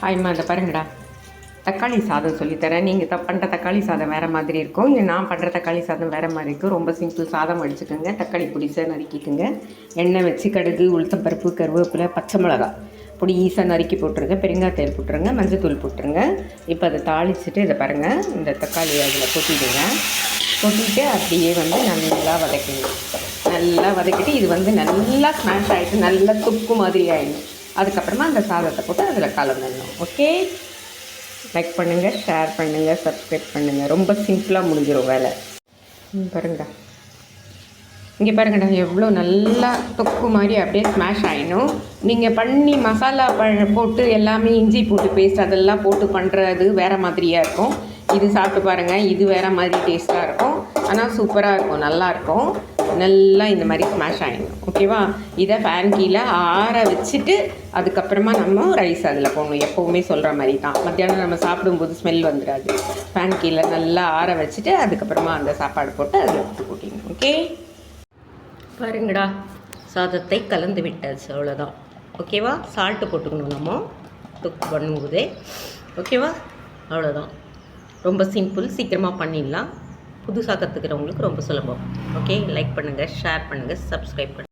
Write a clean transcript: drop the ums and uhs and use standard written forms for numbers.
ஹாய்மா, இதை பாருங்கடா, தக்காளி சாதம் சொல்லித்தரேன். நீங்கள் பண்ணுற தக்காளி சாதம் வேறு மாதிரி இருக்கும், இங்கே நான் பண்ணுற தக்காளி சாதம் வேறு மாதிரி இருக்கும். ரொம்ப சிம்பிள். சாதம் அடிச்சுக்கோங்க, தக்காளி பொடிசாக நறுக்கிக்கோங்க, எண்ணெய் வச்சு கடுகு, உளுத்தம்பருப்பு, கருவேப்பிலை, பச்சை மிளகா பொடிசாக நறுக்கி போட்டுருங்க, பெருங்காயத்தூள் போட்டுருங்க, மஞ்சத்தூள் போட்டுருங்க. இப்போ அதை தாளிச்சுட்டு இதை பாருங்கள், இந்த தக்காளி அதில் கொட்டிடுங்க. கொட்டிட்டு அப்படியே நல்லா வதக்கிங்க. நல்லா வதக்கிட்டு இது நல்லா ஸ்மாஷ் ஆகிட்டு நல்லா துப்பு மாதிரி ஆகிடும். அதுக்கப்புறமா அந்த சாதத்தை போட்டு அதில் கலந்துடணும். ஓகே, லைக் பண்ணுங்கள், ஷேர் பண்ணுங்கள், சப்ஸ்கிரைப் பண்ணுங்கள். ரொம்ப சிம்பிளாக முடிஞ்சிடும் வேலை. பாருங்கடா, இங்கே பாருங்கடா, எவ்வளோ நல்லா தொக்கு மாதிரி அப்படியே ஸ்மாஷ் ஆகிடும். நீங்கள் பண்ணி மசாலா போட்டு எல்லாமே இஞ்சி பூண்டு பேஸ்ட் அதெல்லாம் போட்டு பண்ணுறது வேறு மாதிரியாக இருக்கும். இது சாப்பிட்டு பாருங்கள், இது வேறு மாதிரி டேஸ்ட்டாக இருக்கும். ஆனால் சூப்பராக இருக்கும், நல்லாயிருக்கும். நல்லா இந்த மாதிரி ஸ்மாஷ் ஆகிடும். ஓகேவா? இதை ஃபேன் கீழே ஆற வச்சுட்டு அதுக்கப்புறமா நம்ம ரைஸ் அதில் போடணும். எப்போவுமே சொல்கிற மாதிரி தான், மத்தியானம் நம்ம சாப்பிடும்போது ஸ்மெல் வந்துடாது. ஃபேன் கீழே நல்லா ஆற வச்சுட்டு அதுக்கப்புறமா அந்த சாப்பாடு போட்டு அதில் எடுத்து போட்டிங்க. ஓகே, பாருங்கடா, சாதத்தை கலந்து விட்டாச்சு, அவ்வளோதான். ஓகேவா? சால்ட்டு போட்டுக்கணும் நம்ம தொக்கு பண்ணும்போதே. ஓகேவா? அவ்வளோதான். ரொம்ப சிம்பிள், சீக்கிரமாக பண்ணிடலாம். புதுசாக கற்றுக்கிறவங்களுக்கு ரொம்ப சுலபம். ஓகே, லைக் பண்ணுங்கள், ஷேர் பண்ணுங்கள், சப்ஸ்கிரைப் பண்ணுங்கள்.